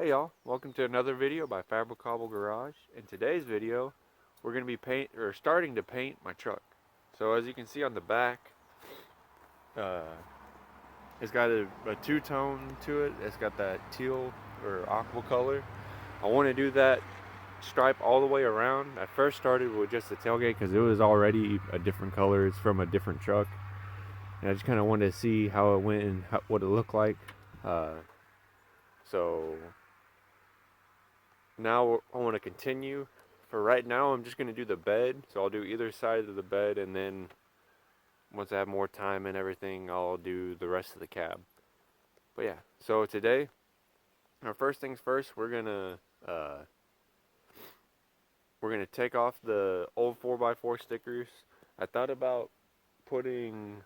Hey y'all, welcome to another video by Fabric Cobble Garage. In today's video, we're going to be starting to paint my truck. So as you can see on the back, uh, it's got a two-tone to it. It's got that teal or aqua color. I want to do that stripe all the way around. I first started with just the tailgate because it was already a different color. It's from a different truck. And I just kind of wanted to see how it went and what it looked like. So now I want to continue. For right now, I'm just going to do the bed. So I'll do either side of the bed, and then once I have more time and everything, I'll do the rest of the cab. But yeah, so today, our first things first, we're gonna take off the old 4x4 stickers. I thought about putting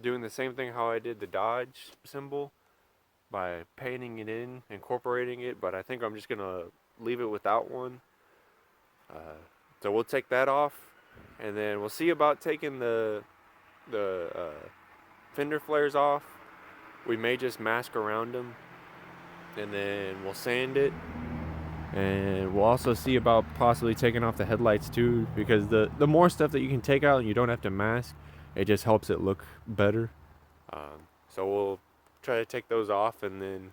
doing the same thing how I did the Dodge symbol, by painting it in, incorporating it, but I think I'm just gonna leave it without one. So we'll take that off, and then we'll see about taking the fender flares off. We may just mask around them, and then we'll sand it, and we'll also see about possibly taking off the headlights too, because the more stuff that you can take out and you don't have to mask, it just helps it look better. So we'll try to take those off and then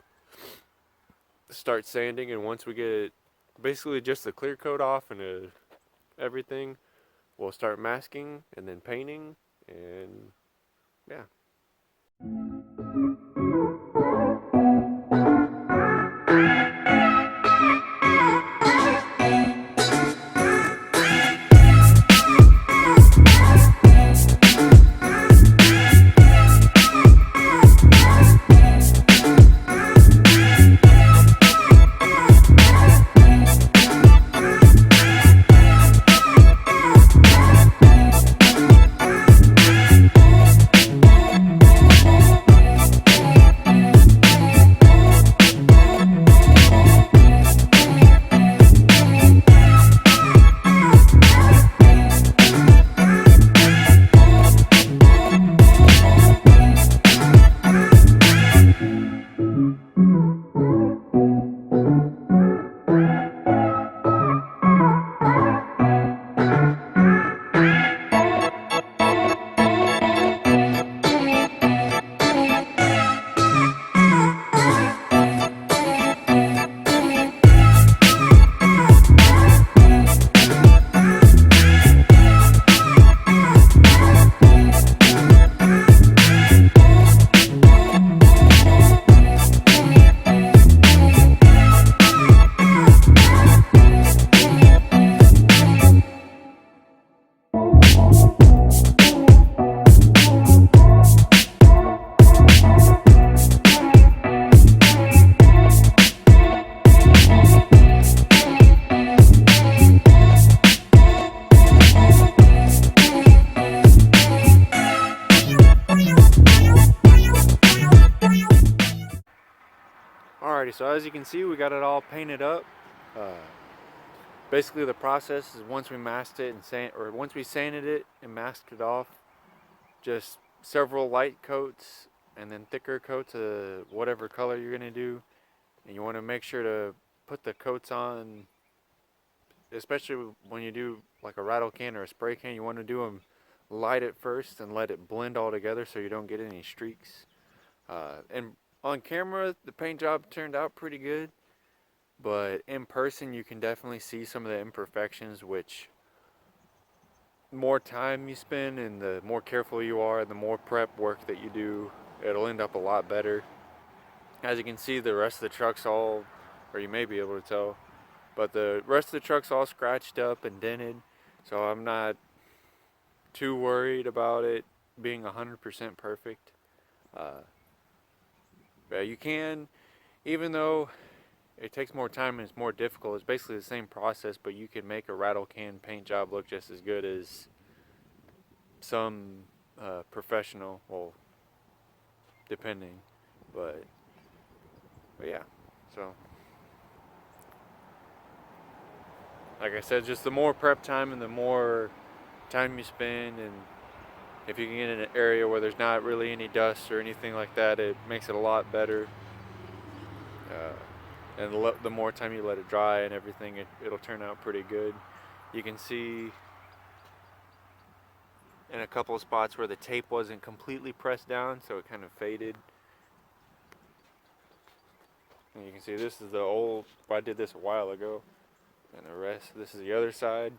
start sanding, and once we get basically just the clear coat off and everything, we'll start masking and then painting, and yeah. Alrighty, so as you can see, we got it all painted up. Basically, the process is once we masked it and once we sanded it and masked it off, just several light coats and then thicker coats of whatever color you're gonna do, and you want to make sure to put the coats on, especially when you do like a rattle can or a spray can. You want to do them light at first and let it blend all together so you don't get any streaks. And on camera, the paint job turned out pretty good, but in person you can definitely see some of the imperfections, which more time you spend and the more careful you are, the more prep work that you do, it'll end up a lot better. As you can see, the rest of the truck's all, or you may be able to tell, but the rest of the truck's all scratched up and dented, so I'm not too worried about it being 100% perfect. But you can, even though it takes more time and it's more difficult, it's basically the same process, but you can make a rattle can paint job look just as good as some professional, well, depending, but yeah. So like I said, just the more prep time and the more time you spend, and if you can get in an area where there's not really any dust or anything like that, it makes it a lot better. And the more time you let it dry and everything, it'll turn out pretty good. You can see in a couple of spots where the tape wasn't completely pressed down, so it kind of faded. And you can see this is the old, I did this a while ago. And the rest, this is the other side.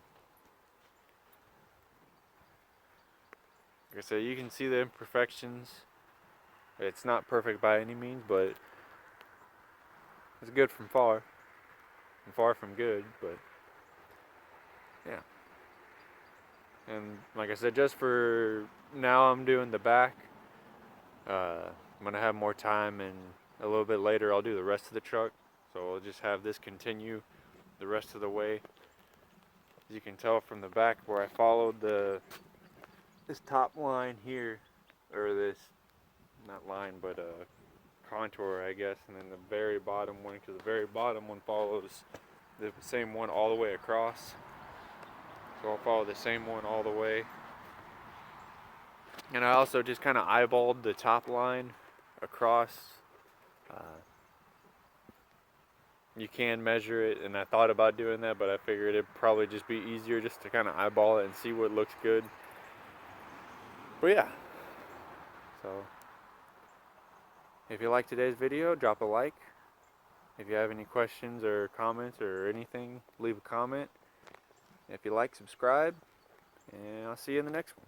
Like I said, you can see the imperfections. It's not perfect by any means, but it's good from far. And far from good, but yeah. And like I said, just for now I'm doing the back. I'm gonna have more time, and a little bit later I'll do the rest of the truck. So I'll just have this continue the rest of the way. As you can tell from the back where I followed this top line here, or this, not line, but contour, I guess, and then the very bottom one, because the very bottom one follows the same one all the way across. So I'll follow the same one all the way. And I also just kind of eyeballed the top line across. You can measure it, and I thought about doing that, but I figured it'd probably just be easier just to kind of eyeball it and see what looks good. But yeah, so if you like today's video, drop a like. If you have any questions or comments or anything, leave a comment. If you like, subscribe, and I'll see you in the next one.